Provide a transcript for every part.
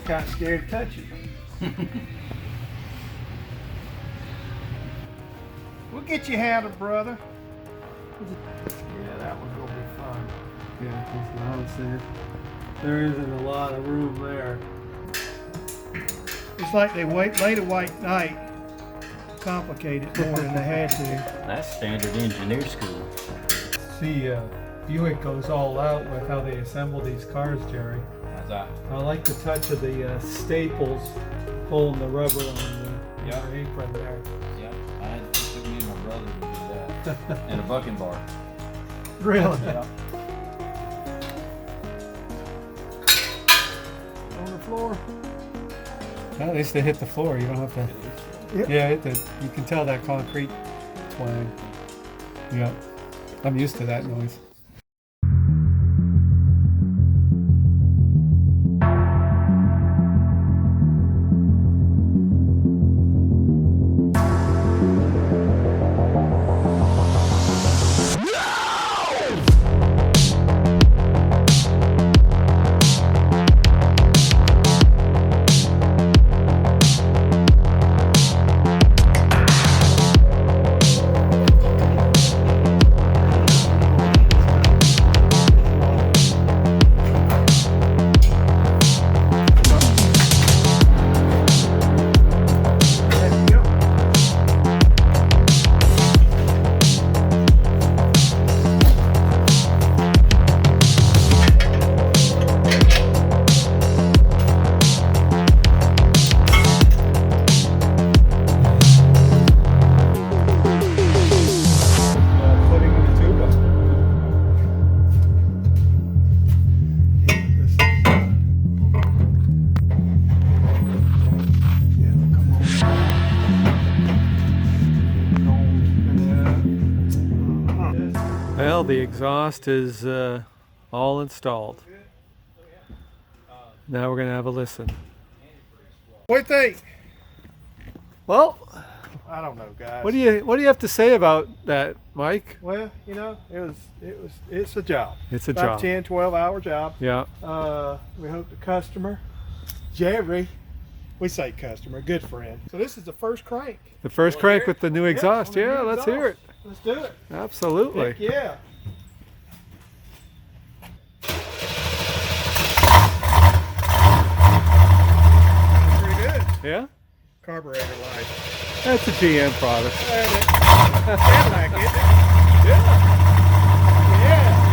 Kind of scared to touch it. We'll get you handled, brother. Yeah, that one's gonna be fun. Yeah, that's what I was saying. There isn't a lot of room there. It's like they laid a white knight, complicate it more than they had to. That's standard engineer school. See, Buick goes all out with how they assemble these cars, Jerry. How's that? I like the touch of the staples pulling the rubber on the Yep. apron there. Yep. It took me and my brother to do that. And a bucking bar. Really? Yep. On the floor. Well, at least they hit the floor. You don't have to. Yep. Yeah, you can tell that concrete twang. Yep. I'm used to that noise. Well, the exhaust is all installed. Now we're going to have a listen. What do you think? Well, I don't know, guys. What do you have to say about that, Mike? Well, you know, it's a job. It's a About job. 10, 12-hour job. Yeah. We hope the customer, Jerry, we say customer, good friend. So this is the first crank. The first Wanna crank hear with the new exhaust. on the Yeah, new let's hear it. exhaust. Let's do it. Absolutely. Heck yeah. Pretty good. Yeah? Carburetor light. That's a GM product. Cadillac, isn't it? Yeah. Yeah.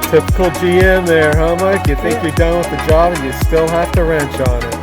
Typical GM there, huh, Mike? You think you're done with the job and you still have to wrench on it.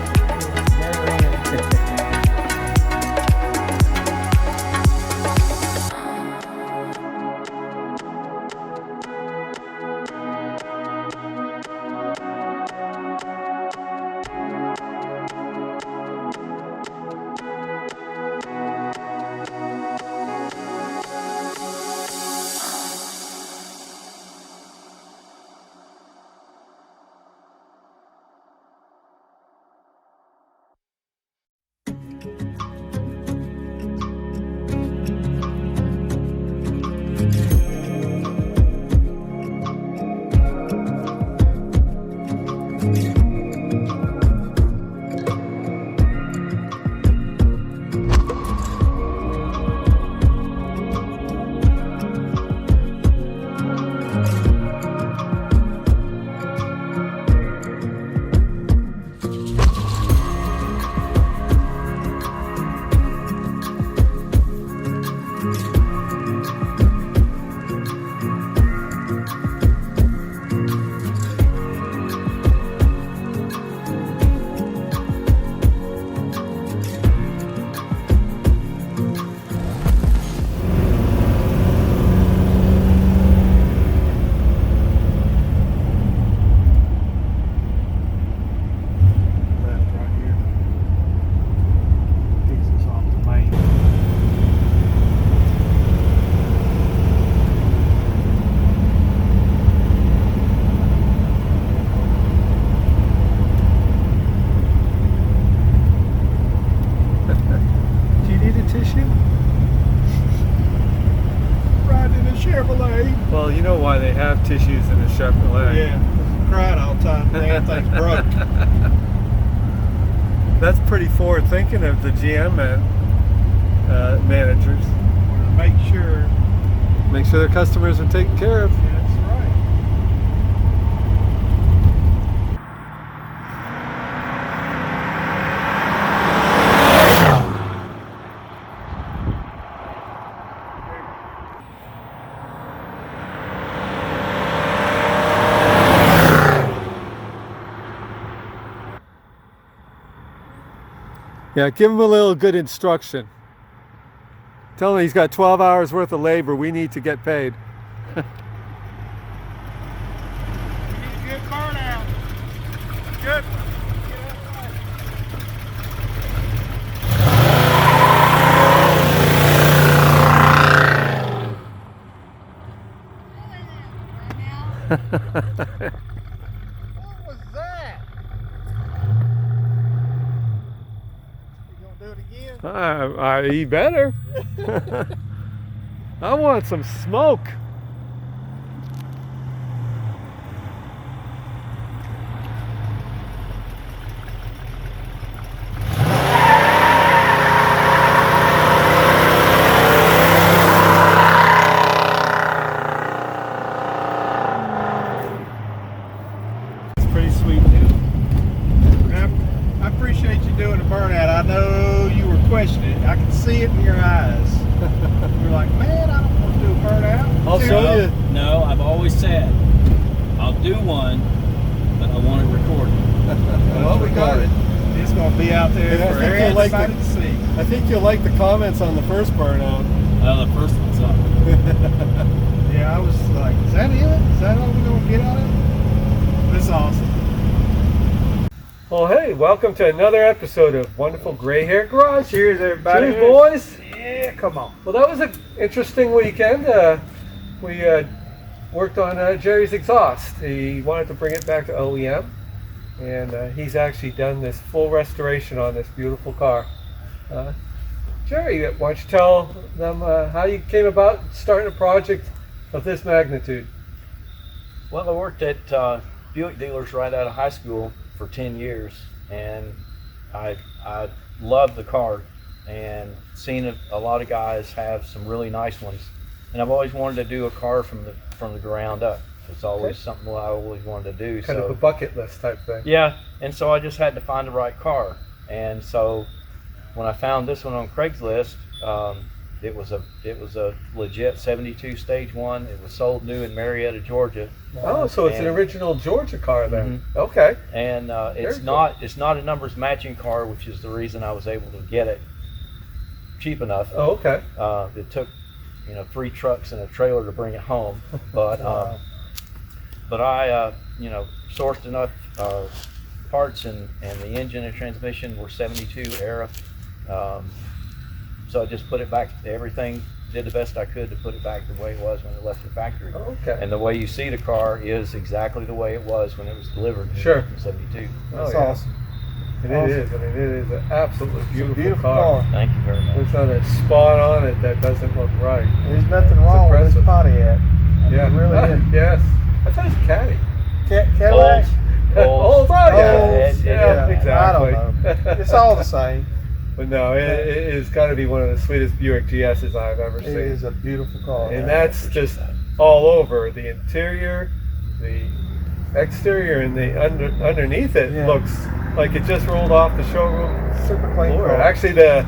Well, you know why they have tissues in a Chevrolet. Yeah, cried all the time. Damn thing's broke. That's pretty forward thinking of the GM managers. Make sure their customers are taken care of. Yeah, that's right. Yeah, give him a little good instruction. Tell him he's got 12 hours worth of labor. We need to get paid. We need a good burnout. Good one. What was that? You gonna do it again? He better. I want some smoke. It's pretty sweet too. I appreciate you doing the burnout. I know you were questioning it. I can see it in your eyes. You're like, man, I don't want to do a burnout. I'll show you. No, I've always said I'll do one, but I want it recorded. Well, we got it. It's going to be out there Yeah, I for think you'll like everybody to see. I think you'll like the comments on the first burnout. Well, the first one's up. Yeah, I was like, is that it? Is that all we're going to get out of it? This is awesome. Well, hey, welcome to another episode of Wonderful Gray Hair Garage. Cheers, everybody. Cheers, boys. Yeah, come on. Well, that was an interesting weekend. We worked on Jerry's exhaust. He wanted to bring it back to OEM, and he's actually done this full restoration on this beautiful car. Jerry, why don't you tell them how you came about starting a project of this magnitude? Well, I worked at Buick dealers right out of high school for 10 years, and I love the car, and seen a lot of guys have some really nice ones, and I've always wanted to do a car from the ground up. It's always something I always wanted to do. Kind of a bucket list type thing. Yeah, and so I just had to find the right car, and so when I found this one on Craigslist, It was a legit '72 Stage 1. It was sold new in Marietta, Georgia. Oh, so it's an And- original Georgia car then. Okay. And it's Very not a numbers matching car, which is the reason I was able to get it cheap enough. Oh, okay. It took 3 trucks and a trailer to bring it home, but I sourced enough parts, and the engine and transmission were '72 era. So I just put it back to everything, did the best I could to put it back the way it was when it left the factory. Okay. And the way you see the car is exactly the way it was when it was delivered Sure. in '72. Oh, That's yeah. awesome. And Awesome. it is. I mean, it is an absolutely It's a beautiful, beautiful car. car. Thank you very much. There's not a spot on it that doesn't look right. There's nothing It's wrong with this impressive. Pontiac. Yeah. It really is. Yes. I thought it was Caddy. Cadillac? Olds, oh yeah. Olds, yeah, exactly. I don't know. It's all the same. But no, it has got to be one of the sweetest Buick GSs I've ever It seen. is a beautiful car. And that's just all over. The interior, the exterior, and the underneath it Yeah. looks like it just rolled off the showroom super clean floor. car. Actually, the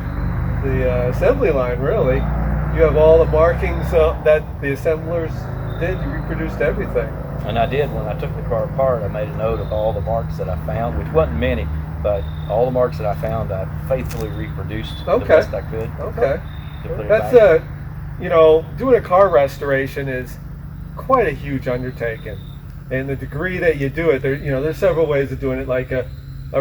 assembly line, really, you have all the markings that the assemblers did. You reproduced everything. And I did, when I took the car apart, I made a note of all the marks that I found, which wasn't many, but all the marks that I found, I faithfully reproduced the Okay. best I could Okay. to put it That's back. doing a car restoration is quite a huge undertaking, and the degree that you do it, there's several ways of doing it, like a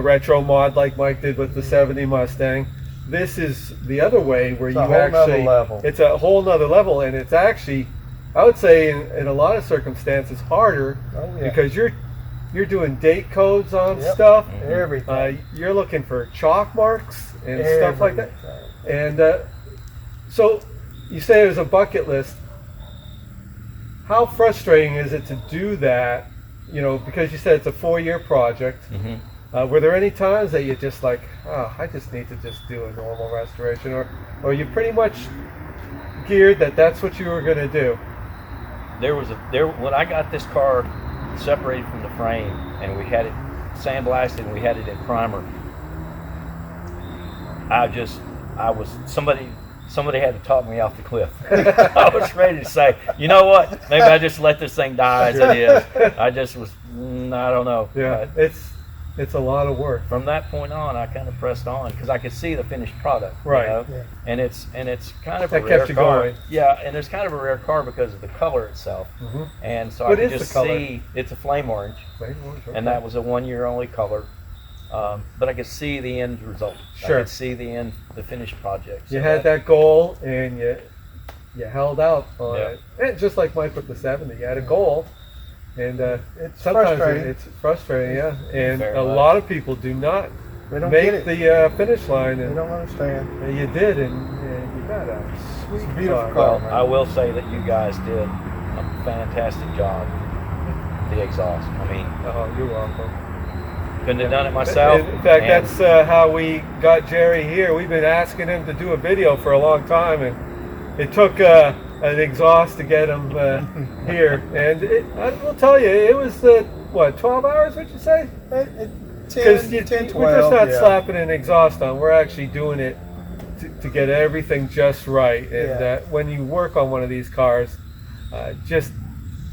retro mod, like Mike did with the '70 Mustang. This is the other way where It's you a whole nother actually, level. it's a whole nother level, and it's actually, I would say, in a lot of circumstances, harder Oh, yeah. because you're doing date codes on Yep. stuff. Everything. You're looking for chalk marks and stuff like that. Everything. And so you say it was a bucket list. How frustrating is it to do that? Because you said it's a 4-year project. Mhm. Were there any times that you just like, oh, I just need to just do a normal restoration, or you pretty much geared that that's what you were going to do? When I got this car separated from the frame and we had it sandblasted and we had it in primer, somebody had to talk me off the cliff. I was ready to say, you know what, maybe I just let this thing die as it is. I just was, I don't know. Yeah, But it's a lot of work. from that point on, I kind of pressed on because I could see the finished product. Right. Yeah. And it's kind of That a rare kept you car. going. Yeah, and it's kind of a rare car because of the color itself. Mhm. And so What I could is just the color? see it's a flame orange, Okay. and that was a 1-year only color. But I could see the end result. Sure. I could see the finished project. You had that goal, and you held out on Yeah. it. And just like Mike with the '70, you had a goal, and It's sometimes frustrating. it's frustrating, yeah. And Very a much. lot of people do not They don't get make it. the finish line, They and don't understand. you did, and you got a sweet It's a beautiful car. car. Well, I will say that you guys did a fantastic job. The exhaust. I mean, Oh, you're welcome. couldn't have done it myself. In fact, and- that's how we got Jerry here. We've been asking him to do a video for a long time, and it took an exhaust to get him here. And I will tell you, it was 12 hours? Would you say? 10, We're 10, just 12. not yeah. slapping an exhaust on. We're actually doing it to get everything just right. And Yeah. when you work on one of these cars, just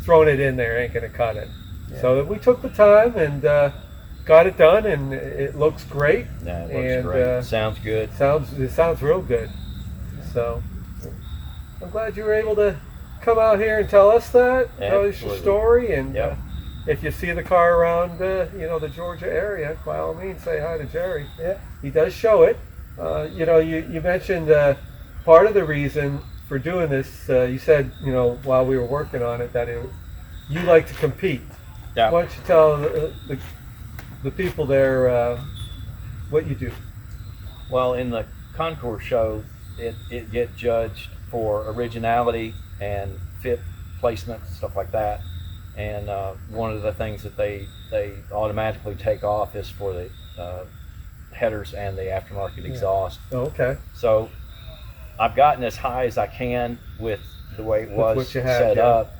throwing it in there ain't gonna cut it. Yeah. So we took the time and got it done, and it looks great. Yeah, it And, looks great. Sounds good. It sounds real good. So I'm glad you were able to come out here and tell us that, tell us your Absolutely. story, and Yep. if you see the car around the Georgia area, by all means say hi to Jerry. Yeah. He does show it. You mentioned part of the reason for doing this. You said while we were working on it that you like to compete. Yeah. Why don't you tell the people there what you do? Well, in the concours show, it get judged for originality and fit placement, stuff like that. And one of the things that they automatically take off is for the headers and the aftermarket exhaust. Oh, okay. So I've gotten as high as I can with the way it was what you have, set yeah. up.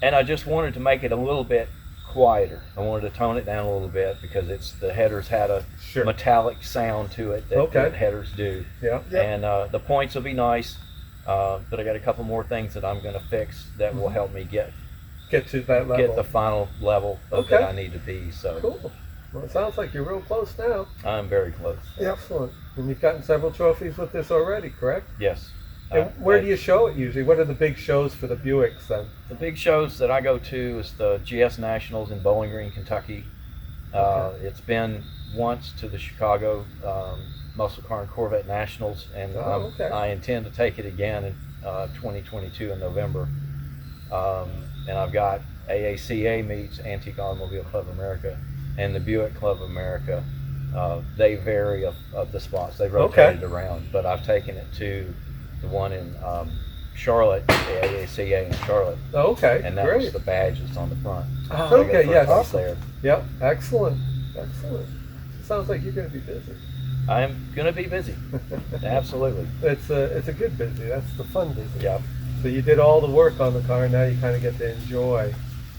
And I just wanted to make it a little bit quieter. I wanted to tone it down a little bit because the headers had a Sure. metallic sound to it that, Okay. that headers do. Yeah. Yep. And the points will be nice, but I got a couple more things that I'm going to fix that will help me get to that level. the final level of Okay. that I need to be. So Cool. Well, it sounds like you're real close now. I'm very close. Yep. Excellent. And you've gotten several trophies with this already, correct? Yes. And where do you show it usually? What are the big shows for the Buicks then? The big shows that I go to is the GS Nationals in Bowling Green, Kentucky. It's been once to the Chicago Muscle Car and Corvette Nationals, and okay. I intend to take it again in 2022 in November. And I've got AACA meets, Antique Automobile Club of America, and the Buick Club of America. They vary of the spots. They rotated around, but I've taken it to the one in Charlotte, the AACA in Charlotte. Oh, okay, And that great. was the badge that's on the front. Oh, So I got okay, first yes. place Awesome. there. Yep, excellent, excellent. It sounds like you're going to be busy. I'm gonna be busy. Absolutely. It's a good busy. That's the fun busy. Yeah. So you did all the work on the car. Now you kind of get to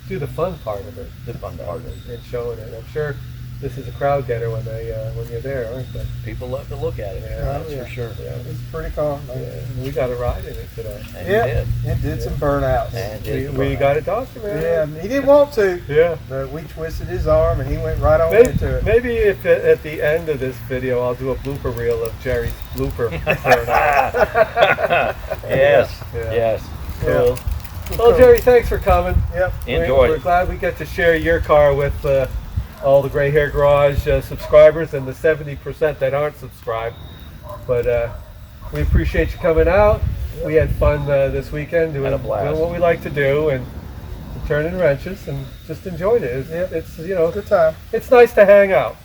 do the fun part of it, The fun part. and showing it. I'm sure this is a crowd getter when you're there, aren't they? People love to look at it. Yeah, That's yeah. for sure. Yeah. It's a pretty car, Yeah, man. and we got a ride in it today. And Yeah, you did. it did some burnouts. And We, did we burn got out. it documented. Yeah, and he didn't want to, Yeah. but we twisted his arm and he went right on Maybe, into it. maybe if at the end of this video I'll do a blooper reel of Jerry's blooper burnout. Yes. Yeah. Yes. Cool. Well, Jerry, thanks for coming. Yep. Enjoy. We're glad we get to share your car with all the Gray Hair Garage subscribers and the 70% that aren't subscribed. But we appreciate you coming out. We had fun this weekend doing Had a blast. what we like to do and turning wrenches and just enjoyed it. It's Good time. it's nice to hang out.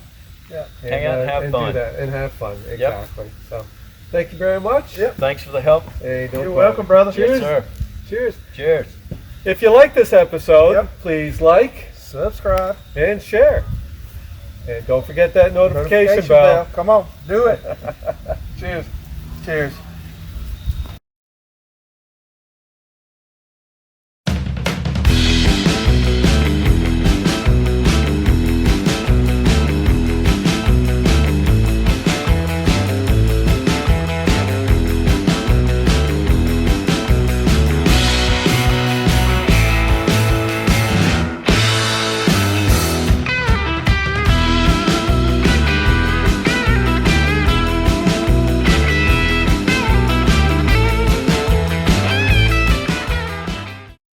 Yeah. Hang out and have do fun. that and have fun. Exactly. So, thank you very much. Yep. Thanks for the help. Hey, no You're problem. welcome, brother. Cheers. Yes, sir. Cheers. Cheers. If you like this episode, Yep. please like Subscribe. and share. And don't forget that notification bell. Come on, do it. Cheers. Cheers.